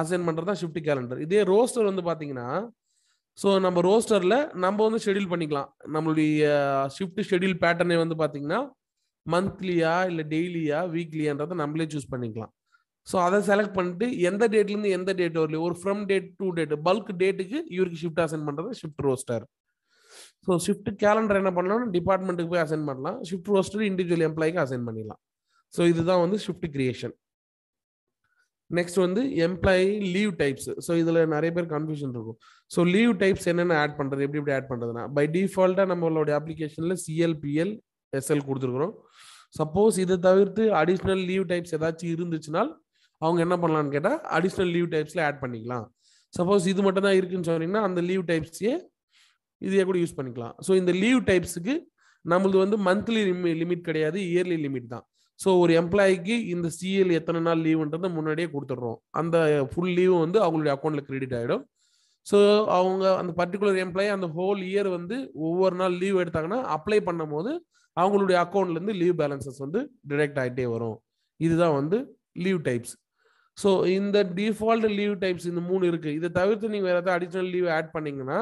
அசைன் பண்ணுறது தான் ஷிஃப்ட் கேலண்டர். இதே ரோஸ்டர் வந்து பார்த்தீங்கன்னா, ஸோ நம்ம ரோஸ்டரில் நம்ம வந்து ஷெடியூல் பண்ணிக்கலாம். நம்மளுடைய ஷிஃப்ட் ஷெடியூல் பேட்டர்னே வந்து பார்த்தீங்கன்னா மந்த்லியா இல்லை டெய்லியா வீக்லியான்றதை நம்மளே சூஸ் பண்ணிக்கலாம். ஸோ அதை செலக்ட் பண்ணிட்டு எந்த டேட்லேருந்து எந்த டேட் வரலையும் ஒரு from date to date bulk டேட்டுக்கு இவருக்கு ஷிஃப்ட் அசைன் பண்ணுறது shift roster. So shift calendar என்ன பண்ணலாம், டிபார்ட்மெண்ட்டுக்கு போய் அசைன் பண்ணலாம். ஷிஃப்ட் ரோஸ்டர் இண்டிவிஜுவல் எம்ப்ளாய்க்கு அசைன் பண்ணிடலாம். ஸோ இதுதான் வந்து ஷிஃப்ட் கிரியேஷன். நெக்ஸ்ட் வந்து எம்ப்ளாயி லீவ் டைப்ஸ். ஸோ இதில் நிறைய பேர் கன்ஃபியூஷன் இருக்கும். ஸோ லீவ் டைப்ஸ் என்னென்ன ஆட் பண்ணுறது, எப்படி ஆட் பண்ணுறதுனா பை டிஃபால்ட்டாக நம்மளோட அப்ளிகேஷனில் சிஎல்பிஎல் எஸ்எல் கொடுத்துருக்குறோம். சப்போஸ் இதை தவிர்த்து அடிஷ்னல் லீவ் டைப்ஸ் ஏதாச்சும் இருந்துச்சுனால் அவங்க என்ன பண்ணலான்னு கேட்டால் அடிஷ்னல் லீவ் டைப்ஸில் ஆட் பண்ணிக்கலாம். சப்போஸ் இது மட்டும் தான் இருக்குன்னு சொன்னீங்கன்னா அந்த லீவ் டைப்ஸையே இதையே கூட யூஸ் பண்ணிக்கலாம். ஸோ இந்த லீவ் டைப்ஸுக்கு நம்மளது வந்து மந்த்லி லிமிட் கிடையாது, இயர்லி லிமிட் தான். ஸோ ஒரு எம்ப்ளாய்க்கு இந்த சிஎல் எத்தனை நாள் லீவுன்றதை முன்னாடியே கொடுத்துட்றோம். அந்த ஃபுல் லீவு வந்து அவங்களுடைய அக்கௌண்ட்டில் கிரெடிட் ஆகிடும். ஸோ அவங்க அந்த பர்டிகுலர் எம்ப்ளாயி அந்த ஹோல் இயர் வந்து ஒவ்வொரு நாள் லீவ் எடுத்தாங்கன்னா அப்ளை பண்ணும் போது அவங்களுடைய அக்கௌண்ட்லேருந்து லீவ் பேலன்சஸ் வந்து டிடெக்ட் ஆகிட்டே வரும். இதுதான் வந்து லீவ் டைப்ஸ். ஸோ இந்த டிஃபால்ட் லீவ் டைப்ஸ் இந்த 3 இருக்குது. இதை தவிர்த்து நீங்கள் வேறு ஏதாவது அடிஷ்னல் லீவ் ஆட் பண்ணிங்கன்னா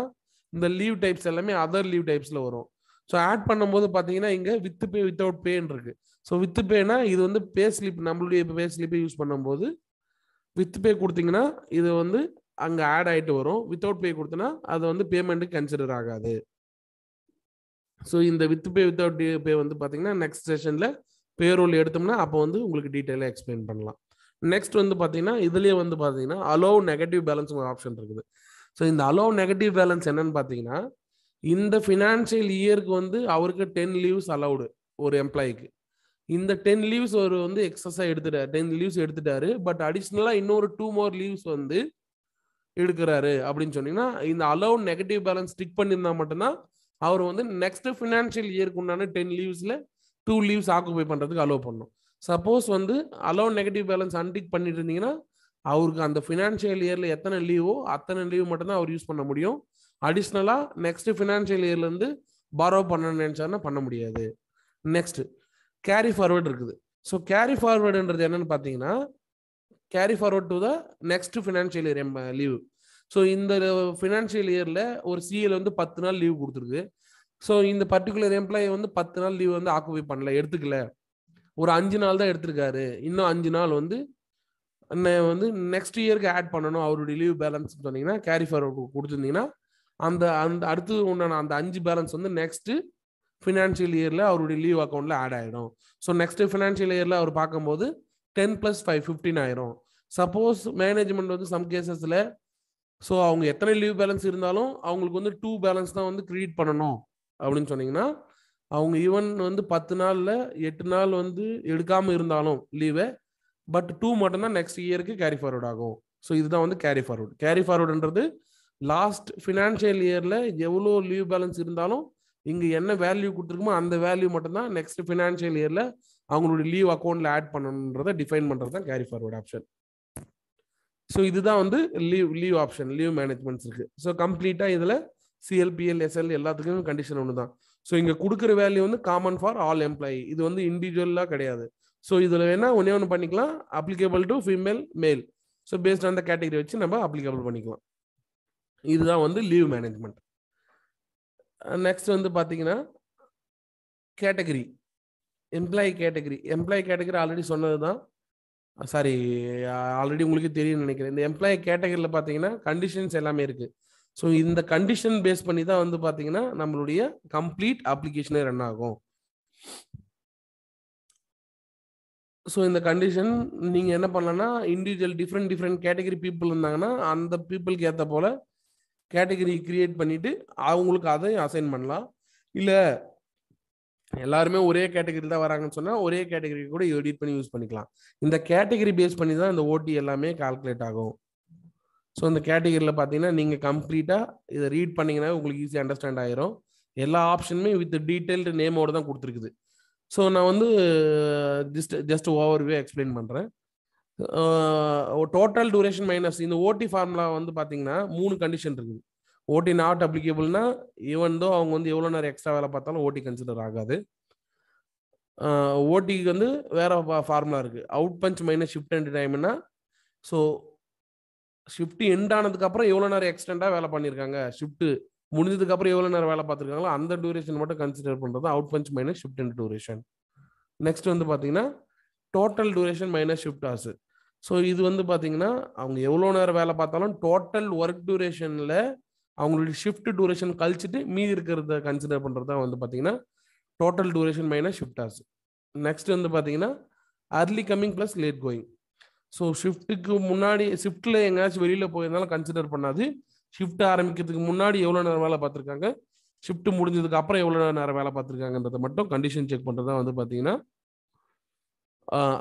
இந்த லீவ் டைப்ஸ் எல்லாமே அதர் லீவ் டைப்ஸில் வரும். ஸோ ஆட் பண்ணும்போது பார்த்தீங்கன்னா இங்கே வித் பே வித்தவுட் பேன்னு இருக்குது. ஸோ வித் பேனா இது வந்து பே ஸ்லிப், நம்மளுடைய பே ஸ்லிப்பை யூஸ் பண்ணும்போது வித் பே கொடுத்தீங்கன்னா இது வந்து அங்கே ஆட் ஆகிட்டு வரும். வித்தவுட் பே கொடுத்தனா அது வந்து பேமெண்ட்டுக்கு கன்சிடர் ஆகாது. ஸோ இந்த வித் பே வித்தவுட் பே வந்து பார்த்தீங்கன்னா நெக்ஸ்ட் செஷனில் பேரோல் எடுத்தோம்னா அப்போ வந்து உங்களுக்கு டீட்டெயிலாக எக்ஸ்பிளைன் பண்ணலாம். நெக்ஸ்ட் வந்து பார்த்தீங்கன்னா இதுலேயே வந்து பார்த்தீங்கன்னா அலோவ் நெகட்டிவ் பேலன்ஸ் ஒரு ஆப்ஷன் இருக்குது. ஸோ இந்த அலோவ் நெகட்டிவ் பேலன்ஸ் என்னன்னு பார்த்தீங்கன்னா இந்த ஃபினான்ஷியல் இயருக்கு வந்து அவருக்கு 10 லீவ்ஸ் அலௌடு ஒரு எம்ப்ளாய்க்கு. இந்த 10 லீவ்ஸ் ஒரு வந்து எக்ஸஸாக எடுத்துட்டாரு, 10 லீவ்ஸ் எடுத்துட்டாரு. பட் அடிஷ்னலாக இன்னொரு 2 more லீவ்ஸ் வந்து எடுக்கிறாரு அப்படின்னு சொன்னீங்கன்னா இந்த அலோவ் நெகட்டிவ் பேலன்ஸ் ஸ்டிக் பண்ணியிருந்தா மட்டும்தான் அவர் வந்து நெக்ஸ்ட் ஃபினான்ஷியல் இயருக்கு உண்டான 10 லீவ்ஸில் 2 லீவ்ஸ் ஆக்குபை பண்ணுறதுக்கு அலோவ் பண்ணணும். சப்போஸ் வந்து அலோவ் நெகட்டிவ் பேலன்ஸ் அன்டிக் பண்ணிட்டு இருந்தீங்கன்னா அவருக்கு அந்த ஃபினான்ஷியல் இயரில் எத்தனை லீவோ அத்தனை லீவ் மட்டும்தான் அவர் யூஸ் பண்ண முடியும். அடிஷ்னலாக நெக்ஸ்ட் ஃபினான்ஷியல் இயர்லேருந்து பாரோ பண்ணணும்னு நினச்சாருன்னா பண்ண முடியாது. நெக்ஸ்ட் கேரி ஃபார்வர்ட் இருக்குது. ஸோ கேரி ஃபார்வர்டுன்றது என்னன்னு பார்த்தீங்கன்னா carry forward to the next financial year leave. So இந்த ஃபினான்ஷியல் இயரில் ஒரு சிஎல் வந்து 10 நாள் லீவ் கொடுத்துருக்கு. ஸோ இந்த பர்டிகுலர் எம்ப்ளாயி வந்து 10 நாள் லீவ் வந்து ஆக்குபை பண்ணல, எடுத்துக்கல, ஒரு 5 நாள் தான் எடுத்திருக்காரு. இன்னும் 5 நாள் வந்து நெக்ஸ்ட் இயருக்கு ஆட் பண்ணணும் அவருடைய லீவ் பேலன்ஸ் சொன்னீங்கன்னா கேரி ஃபார்வர்ட் கொடுத்துருந்தீங்கன்னா அந்த அந்த அடுத்து உண்டான அந்த 5 பேலன்ஸ் வந்து நெக்ஸ்ட் ஃபினான்ஷியல் இயரில் அவருடைய லீவ் அக்கௌண்ட்டில் ஆட் ஆகிடும். ஸோ நெக்ஸ்ட் ஃபினான்ஷியல் இயரில் அவர் பார்க்கும்போது 10 + 5 15 ஆயிரும். சப்போஸ் மேனேஜ்மெண்ட் வந்து சம் கேசஸில் ஸோ அவங்க எத்தனை லீவ் பேலன்ஸ் இருந்தாலும் அவங்களுக்கு வந்து 2 பேலன்ஸ் தான் வந்து கிரெடிட் பண்ணணும் அப்படின்னு சொன்னீங்கன்னா அவங்க ஈவன் வந்து 10 நாளில் 8 நாள் வந்து எடுக்காமல் இருந்தாலும் லீவை பட் 2 மட்டும்தான் நெக்ஸ்ட் இயருக்கு கேரி ஃபார்வர்ட் ஆகும். ஸோ இதுதான் வந்து கேரி ஃபார்வர்ட். கேரி ஃபார்வர்டுன்றது லாஸ்ட் ஃபினான்ஷியல் இயரில் எவ்வளோ லீவ் பேலன்ஸ் இருந்தாலும் இங்கே என்ன வேல்யூ கொடுத்துருக்குமோ அந்த வேல்யூ மட்டும்தான் நெக்ஸ்ட் ஃபினான்ஷியல் இயரில் அவங்களுடைய லீவ் அக்கௌண்ட்டில் ஆட் பண்ணணுன்றதை டிஃபைன் பண்ணுறது தான் கேரி ஃபார்வர்ட் ஆப்ஷன். ஸோ இதுதான் வந்து லீவ் ஆப்ஷன், லீவ் மேனேஜ்மெண்ட்ஸ் இருக்குது. ஸோ கம்ப்ளீட்டாக இதில் சிஎல்பிஎல் எஸ்எல் எல்லாத்துக்குமே கண்டிஷன் ஒன்று தான். ஸோ இங்கே கொடுக்குற வேல்யூ வந்து காமன் ஃபார் ஆல் எம்ப்ளாயி, இது வந்து இண்டிவிஜுவலாக கிடையாது. ஸோ இதில் வேணா ஒன்று பண்ணிக்கலாம், அப்ளிகேபிள் டு ஃபீமேல் மேல். So based on the category வச்சு நம்ம அப்ளிகேபிள் பண்ணிக்கலாம். இதுதான் வந்து லீவ் மேனேஜ்மெண்ட். நெக்ஸ்ட் வந்து பார்த்தீங்கன்னா கேட்டகரி, எம்ப்ளாயி கேட்டகரி ஆல்ரெடி சொன்னது தான். சாரி, ஆல்ரெடி உங்களுக்கு தெரியும் நினைக்கிறேன். இந்த எம்ப்ளாயி கேட்டகரியில் பார்த்தீங்கன்னா கண்டிஷன்ஸ் எல்லாமே இருக்குது. ஸோ இந்த கண்டிஷன் பேஸ் பண்ணி தான் வந்து பார்த்தீங்கன்னா நம்மளுடைய கம்ப்ளீட் அப்ளிகேஷனே ரன் ஆகும். ஸோ இந்த கண்டிஷன் நீங்கள் என்ன பண்ணலாம்னா இண்டிவிஜுவல் டிஃப்ரெண்ட் கேட்டகரி பீப்புள் இருந்தாங்கன்னா அந்த பீப்புளுக்கு ஏற்ற போல் கேட்டகரி கிரியேட் பண்ணிவிட்டு அவங்களுக்கு அதையும் அசைன் பண்ணலாம். இல்லை எல்லாருமே ஒரே கேட்டகரி தான் வராங்கன்னு சொன்னால் ஒரே கேட்டகரி கூட எடிட் பண்ணி யூஸ் பண்ணிக்கலாம். இந்த கேட்டகரி பேஸ் பண்ணி தான் இந்த ஓடி எல்லாமே கால்குலேட் ஆகும். ஸோ இந்த கேட்டகரியில் பார்த்தீங்கன்னா நீங்கள் கம்ப்ளீட்டாக இதை ரீட் பண்ணிங்கன்னா உங்களுக்கு ஈஸியாக அண்டர்ஸ்டாண்ட் ஆகிரும். எல்லா ஆப்ஷனுமே வித் டீட்டெயில்டு நேமோடு தான் கொடுத்துருக்குது. ஸோ நான் வந்து ஜஸ்ட் ஓவர்வியூ எக்ஸ்பிளைன் பண்ணுறேன். டோட்டல் டூரேஷன் மைனஸ் இந்த ஓடி ஃபார்முலா வந்து பார்த்தீங்கன்னா 3 கண்டிஷன் இருக்குது. ஓடி நாட் அப்ளிகேபிள்னா ஈவன் தோ அவங்க வந்து எவ்வளோ நேரம் எக்ஸ்ட்ரா வேலை பார்த்தாலும் ஓடி கன்சிடர் ஆகாது. ஓடிக்கு வந்து வேற ஃபார்முலா இருக்கு. Out punch minus shift end டைம்னா, ஸோ ஷிஃப்ட் எண்ட் ஆனதுக்கு அப்புறம் எவ்வளோ நேரம் எக்ஸ்டெண்டா வேலை பண்ணியிருக்காங்க, ஷிஃப்ட் முடிஞ்சதுக்கு அப்புறம் எவ்வளோ நேரம் வேலை பார்த்துருக்காங்களோ அந்த டியூரேஷன் மட்டும் கன்சிடர் பண்ணுறது out punch minus shift end duration. Next வந்து பார்த்தீங்கன்னா total duration minus shift hours. So இது வந்து பார்த்தீங்கன்னா அவங்க எவ்வளோ நேரம் வேலை பார்த்தாலும் டோட்டல் ஒர்க் டியூரேஷனில் அவங்களுடைய ஷிஃப்ட் டியூரேஷன் கழிச்சிட்டு மீதி இருக்கிறத கன்சிடர் பண்ணுறது தான் வந்து பார்த்தீங்கன்னா total duration minus shift hours. Next வந்து பார்த்தீங்கன்னா early coming plus late going. So ஷிஃப்ட்டுக்கு முன்னாடி ஷிஃப்ட்டில் எங்கேயாச்சும் வெளியில் போயிருந்தாலும் கன்சிடர் பண்ணாது. ஷிஃப்ட் ஆரம்பிக்கிறதுக்கு முன்னாடி எவ்வளோ நேரம் வேலை பார்த்துருக்காங்க, ஷிஃப்ட் முடிஞ்சதுக்கு அப்புறம் எவ்வளோ நேரம் வேலை பார்த்துருக்காங்கன்றதை மட்டும் கண்டிஷன் செக் பண்ணுறது தான் வந்து பார்த்தீங்கன்னா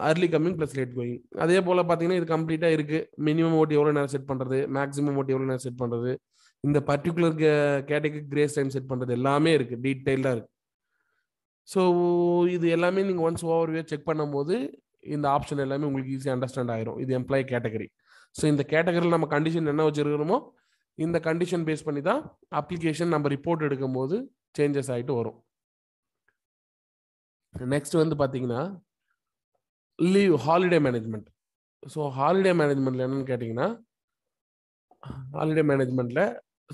early coming plus late going. அதே போல் பார்த்தீங்கன்னா இது கம்ப்ளீட்டாக இருக்குது. மினிமம் ஓட்டி எவ்வளோ நேரம் செட் பண்ணுறது, மேக்ஸிமம் ஓட்டி எவ்வளோ நேரம் செட் பண்ணுறது, இந்த particular category grace time set பண்ணுறது எல்லாமே இருக்குது, டீட்டெயில்டாக இருக்குது. ஸோ இது எல்லாமே நீங்கள் ஒன்ஸ் ஓவர்வியூ செக் பண்ணும்போது இந்த ஆப்ஷன் எல்லாமே உங்களுக்கு ஈஸியாக அண்டர்ஸ்டாண்ட் ஆயிரும். இது எம்ப்ளாயி கேட்டகரி. ஸோ இந்த கேட்டகரியில் நம்ம கண்டிஷன் என்ன வச்சுருக்கிறோமோ இந்த கண்டிஷன் பேஸ் பண்ணி தான் அப்ளிகேஷன் நம்ம ரிப்போர்ட் எடுக்கும்போது சேஞ்சஸ் ஆகிட்டு வரும். நெக்ஸ்ட் வந்து பார்த்தீங்கன்னா leave holiday management. So holiday மேனேஜ்மெண்ட்டில் என்னன்னு கேட்டிங்கன்னா ஹாலிடே மேனேஜ்மெண்ட்டில்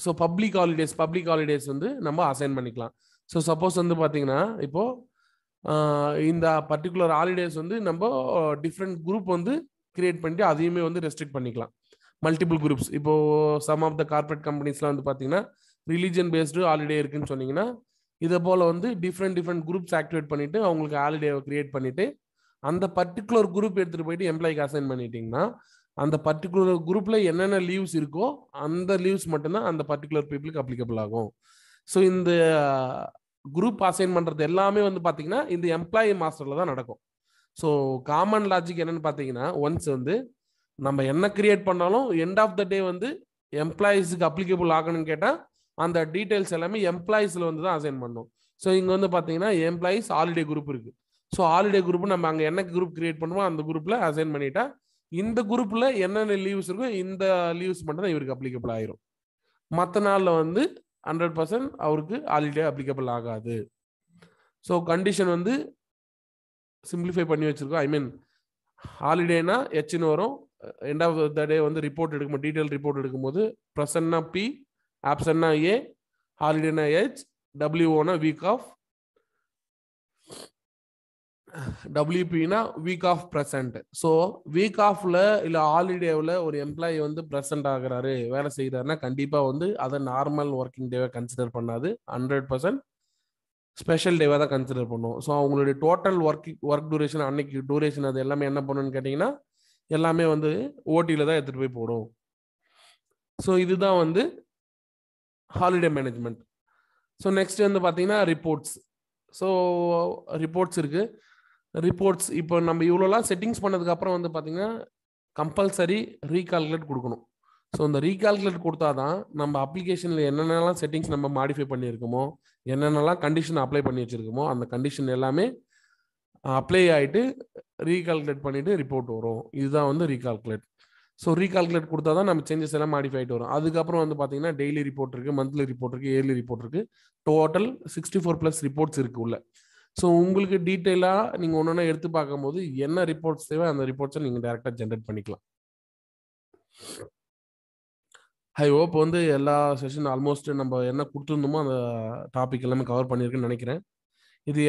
ஸோ பப்ளிக் ஹாலிடேஸ் வந்து நம்ம அசைன் பண்ணிக்கலாம். ஸோ சப்போஸ் வந்து பார்த்தீங்கன்னா இப்போது இந்த பர்டிகுலர் ஹாலிடேஸ் வந்து நம்ம டிஃப்ரெண்ட் குரூப் வந்து கிரியேட் பண்ணிட்டு அதையுமே வந்து ரெஸ்ட்ரிக்ட் பண்ணிக்கலாம். Multiple groups. இப்போது சம் ஆஃப் த கார்பரேட் கம்பெனிஸ்லாம் வந்து பார்த்தீங்கன்னா ரிலீஜன் பேஸ்டு ஹாலிடே இருக்குன்னு சொன்னீங்கன்னா இதை போல் வந்து டிஃப்ரெண்ட் குரூப்ஸ் ஆக்டிவேட் பண்ணிவிட்டு அவங்களுக்கு ஹாலிடேவை கிரியேட் பண்ணிவிட்டு அந்த பர்டிகுலர் குரூப் எடுத்துகிட்டு போயிட்டு எம்ப்ளாய்க்கு அசைன் பண்ணிட்டீங்கன்னா அந்த பர்டிகுலர் குரூப்பில் என்னென்ன லீவ்ஸ் இருக்கோ அந்த லீவ்ஸ் மட்டும்தான் அந்த பர்டிகுலர் பீப்புளுக்கு அப்ளிகபிள் ஆகும். ஸோ இந்த குரூப் அசைன் பண்ணுறது எல்லாமே வந்து பார்த்தீங்கன்னா இந்த எம்ப்ளாயி மாஸ்டரில் தான் நடக்கும். ஸோ காமன் லாஜிக் என்னன்னு பார்த்தீங்கன்னா ஒன்ஸ் வந்து நம்ம என்ன கிரியேட் பண்ணாலும் எண்ட் ஆஃப் த டே வந்து எம்ப்ளாயிஸுக்கு அப்ளிகபிள் ஆகணும்னு கேட்டால் அந்த டீட்டெயில்ஸ் எல்லாமே எம்ப்ளாயிஸில் வந்து தான் அசைன் பண்ணணும். ஸோ இங்கே வந்து பார்த்தீங்கன்னா எம்ப்ளாயிஸ் ஹாலிடே குரூப் இருக்குது. ஸோ ஹாலிடே குரூப் நம்ம அங்கே என்ன குரூப் கிரியேட் பண்ணுமோ அந்த குரூப்பில் அசைன் பண்ணிட்டா இந்த குரூப்பில் என்னென்ன லீவ்ஸ் இருக்கோ இந்த லீவ்ஸ் மட்டும் தான் இவருக்கு அப்ளிகபிள் ஆயிரும். மற்ற நாளில் வந்து 100% அவருக்கு ஹாலிடே அப்ளிகபிள் ஆகாது. ஸோ கண்டிஷன் வந்து சிம்பிளிஃபை பண்ணி வச்சிருக்கோம். ஐ மீன் ஹாலிடேனா ஹெச்னு வரும். எண்ட் ஆஃப் த டே வந்து ரிப்போர்ட் எடுக்கும்போது டீட்டெயில் ரிப்போர்ட் எடுக்கும்போது ப்ரெசன்ட்னா பி, ஆப்சன்ட்னா ஏ, ஹாலிடேனா ஹெச், டபிள்யூஓனா வீக் ஆஃப், டபிள்யூபினா week off present. So week ஆஃப்ல இல்லை ஹாலிடேவில் ஒரு எம்ப்ளாயி வந்து ப்ரெசன்ட் ஆகுறாரு, வேலை செய்கிறாருன்னா கண்டிப்பாக வந்து அதை நார்மல் ஒர்க்கிங் டேவை கன்சிடர் பண்ணாது, 100% ஸ்பெஷல் டேவாக தான் கன்சிடர் பண்ணுவோம். ஸோ அவங்களுடைய டோட்டல் ஒர்க் டூரேஷன் அன்னைக்கு டூரேஷன் அது எல்லாமே என்ன பண்ணணும்னு கேட்டிங்கன்னா எல்லாமே வந்து ஓடியில் தான் எடுத்துகிட்டு போய் போடும். ஸோ இதுதான் வந்து ஹாலிடே மேனேஜ்மெண்ட். ஸோ நெக்ஸ்ட் வந்து பார்த்தீங்கன்னா ரிப்போர்ட்ஸ். ஸோ ரிப்போர்ட்ஸ் இருக்குது. ரிப்போர்ட்ஸ் இப்போ நம்ம இவ்வளோலாம் செட்டிங்ஸ் பண்ணதுக்கப்புறம் வந்து பார்த்தீங்கன்னா கம்பல்சரி ரீகால்குலேட் கொடுக்கணும். ஸோ இந்த ரீகால்குலேட் கொடுத்தா தான் நம்ம அப்ளிகேஷனில் என்னென்னலாம் செட்டிங்ஸ் நம்ம மாடிஃபை பண்ணியிருக்கோமோ என்னென்னலாம் கண்டிஷன் அப்ளை பண்ணி வச்சுருக்கோமோ அந்த கண்டிஷன் எல்லாமே அப்ளை ஆகிட்டு ரீகால்குலேட் பண்ணிவிட்டு ரிப்போர்ட் வரும். இதுதான் வந்து ரீகால்குலேட். ஸோ ரீகால்குலேட் கொடுத்தா தான் நம்ம சேஞ்சஸ் எல்லாம் மாடிஃபை ஆகிட்டு வரும். அதுக்கப்புறம் வந்து பார்த்தீங்கன்னா டெய்லி ரிப்போர்ட் இருக்குது, மந்த்லி ரிப்போர்ட் இருக்குது, இயர்லி ரிப்போர்ட் இருக்குது, டோட்டல் 64+ ரிப்போர்ட்ஸ் இருக்குது உள்ள. ஸோ உங்களுக்கு டீட்டெயிலாக நீங்கள் ஒன்று ஒன்றா எடுத்து பார்க்கும்போது என்ன ரிப்போர்ட்ஸ் தேவை அந்த ரிப்போர்ட்ஸை நீங்கள் டேரெக்டாக ஜென்ரேட் பண்ணிக்கலாம். ஐ ஹோப் வந்து எல்லா செஷன் ஆல்மோஸ்ட் நம்ம என்ன கொடுத்துருந்தோமோ அந்த டாபிக் எல்லாமே கவர் பண்ணியிருக்குன்னு நினைக்கிறேன். இது